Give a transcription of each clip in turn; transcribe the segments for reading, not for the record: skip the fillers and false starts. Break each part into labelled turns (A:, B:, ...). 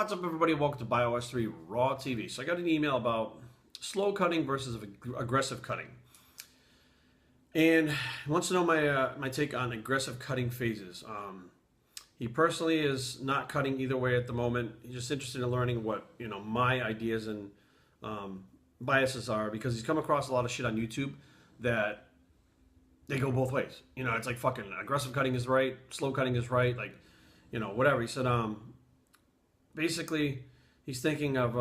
A: What's up, everybody? Welcome to BioS3 Raw TV. So I got an email about slow cutting versus aggressive cutting, and he wants to know my take on aggressive cutting phases. He personally is not cutting either way at the moment. He's just interested in learning what my ideas and biases are, because he's come across a lot of shit on YouTube that they go both ways. It's like fucking aggressive cutting is right, slow cutting is right, like whatever. He said basically, he's thinking of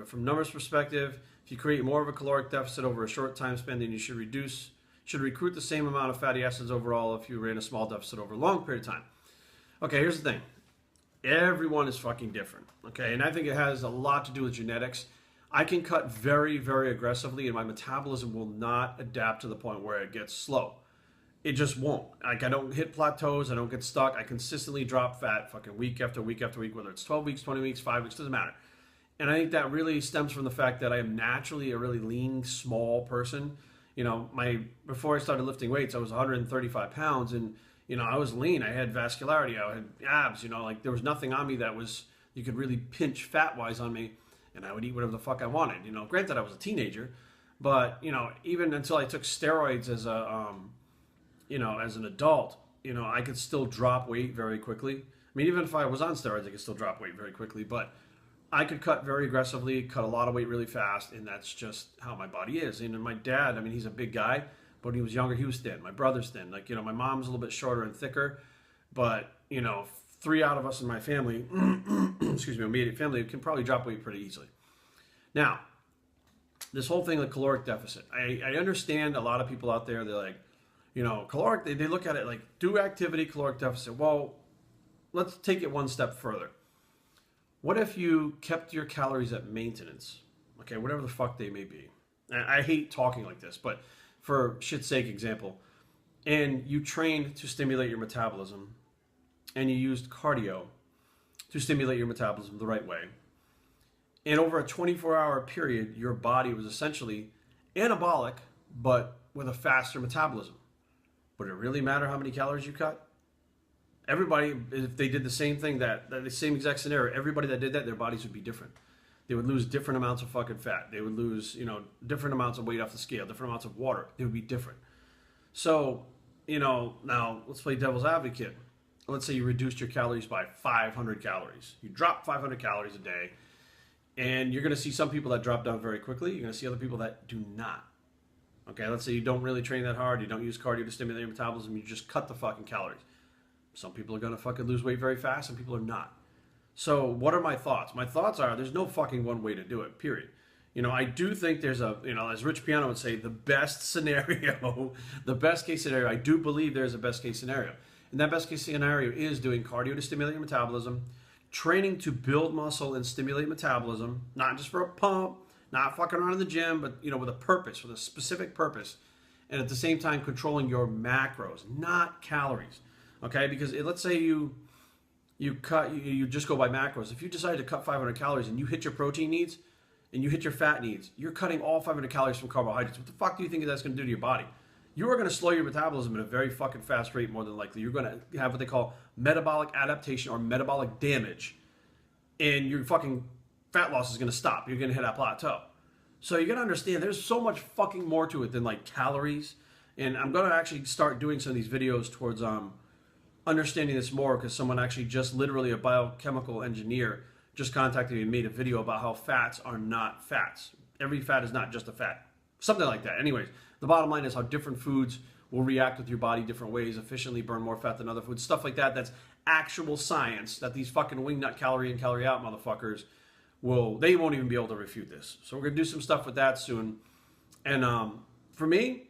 A: from numbers perspective, if you create more of a caloric deficit over a short time span, then you should recruit the same amount of fatty acids overall if you ran a small deficit over a long period of time. Okay, here's the thing. Everyone is fucking different, okay? And I think it has a lot to do with genetics. I can cut very, very aggressively, and my metabolism will not adapt to the point where it gets slow. It just won't. Like, I don't hit plateaus. I don't get stuck. I consistently drop fat fucking week after week after week, whether it's 12 weeks, 20 weeks, 5 weeks, doesn't matter. And I think that really stems from the fact that I am naturally a really lean, small person. Before I started lifting weights, I was 135 pounds, and I was lean. I had vascularity. I had abs. Like, there was nothing on me that you could really pinch fat-wise on me, and I would eat whatever the fuck I wanted. Granted, I was a teenager, but even until I took steroids as as an adult, I could still drop weight very quickly. I mean, even if I was on steroids, I could still drop weight very quickly, but I could cut very aggressively, cut a lot of weight really fast, and that's just how my body is. And my dad, I mean, he's a big guy, but when he was younger, he was thin. My brother's thin. Like, my mom's a little bit shorter and thicker, but, 3 out of us in my family, excuse me, immediate family, can probably drop weight pretty easily. Now, this whole thing, the caloric deficit, I understand a lot of people out there, they're like, caloric, they look at it like, do activity, caloric deficit. Well, let's take it one step further. What if you kept your calories at maintenance? Okay, whatever the fuck they may be. I hate talking like this, but for shit's sake example, and you trained to stimulate your metabolism, and you used cardio to stimulate your metabolism the right way, and over a 24-hour period, your body was essentially anabolic, but with a faster metabolism. Would it really matter how many calories you cut? Everybody, if they did the same thing, the same exact scenario, everybody that did that, their bodies would be different. They would lose different amounts of fucking fat. They would lose, different amounts of weight off the scale, different amounts of water. They would be different. So, now let's play devil's advocate. Let's say you reduced your calories by 500 calories. You drop 500 calories a day, and you're going to see some people that drop down very quickly. You're going to see other people that do not. Okay, let's say you don't really train that hard, you don't use cardio to stimulate your metabolism, you just cut the fucking calories. Some people are going to fucking lose weight very fast, some people are not. So what are my thoughts? My thoughts are, there's no fucking one way to do it, period. I do think there's as Rich Piano would say, the best scenario, the best case scenario, I do believe there's a best case scenario. And that best case scenario is doing cardio to stimulate your metabolism, training to build muscle and stimulate metabolism, not just for a pump, not fucking around in the gym, but with a purpose, with a specific purpose, and at the same time controlling your macros, not calories. Okay, because let's say you just go by macros. If you decide to cut 500 calories and you hit your protein needs and you hit your fat needs, you're cutting all 500 calories from carbohydrates. What the fuck do you think that's going to do to your body? You are going to slow your metabolism at a very fucking fast rate, more than likely. You're going to have what they call metabolic adaptation or metabolic damage, and your fucking fat loss is going to stop. You're going to hit a plateau. So you got to understand, there's so much fucking more to it than like calories. And I'm going to actually start doing some of these videos towards understanding this more, because someone actually just literally, a biochemical engineer, just contacted me and made a video about how fats are not fats. Every fat is not just a fat. Something like that. Anyways, the bottom line is how different foods will react with your body different ways, efficiently burn more fat than other foods, stuff like that. That's actual science that these fucking wingnut calorie in, calorie out motherfuckers they won't even be able to refute this. So we're going to do some stuff with that soon. And for me,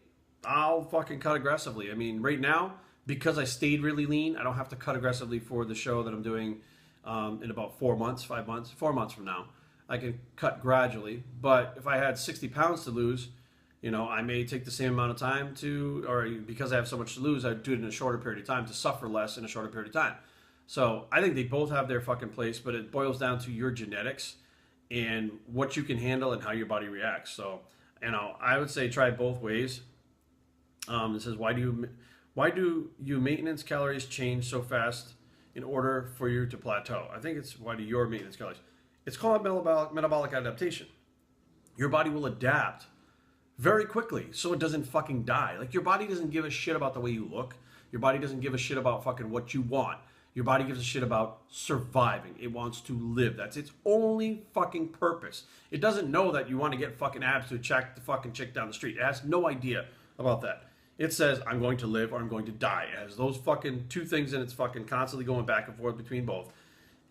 A: I'll fucking cut aggressively. I mean, right now, because I stayed really lean, I don't have to cut aggressively for the show that I'm doing in about 4 months, 5 months, 4 months from now. I can cut gradually. But if I had 60 pounds to lose, I may take the same amount of time or because I have so much to lose, I'd do it in a shorter period of time to suffer less in a shorter period of time. So I think they both have their fucking place, but it boils down to your genetics and what you can handle and how your body reacts. So, I would say try both ways. It says, why do you maintenance calories change so fast in order for you to plateau. I think it's why do your maintenance calories. It's called metabolic adaptation. Your body will adapt very quickly so it doesn't fucking die. Like, your body doesn't give a shit about the way you look. Your body doesn't give a shit about fucking what you want. Your body gives a shit about surviving. It wants to live. That's its only fucking purpose. It doesn't know that you want to get fucking abs to check the fucking chick down the street. It has no idea about that. It says, I'm going to live or I'm going to die. It has those fucking two things and it's fucking constantly going back and forth between both.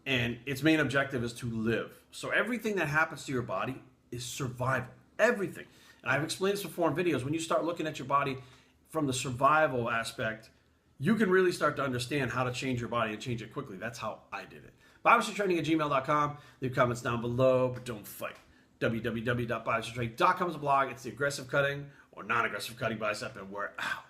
A: And its main objective is to live. So everything that happens to your body is survival. Everything. And I've explained this before in videos. When you start looking at your body from the survival aspect, you can really start to understand how to change your body and change it quickly. That's how I did it. BioStrengthTraining@gmail.com. Leave comments down below, but don't fight. www.biostrength.com is a blog. It's the aggressive cutting or non-aggressive cutting bicep, and we're out.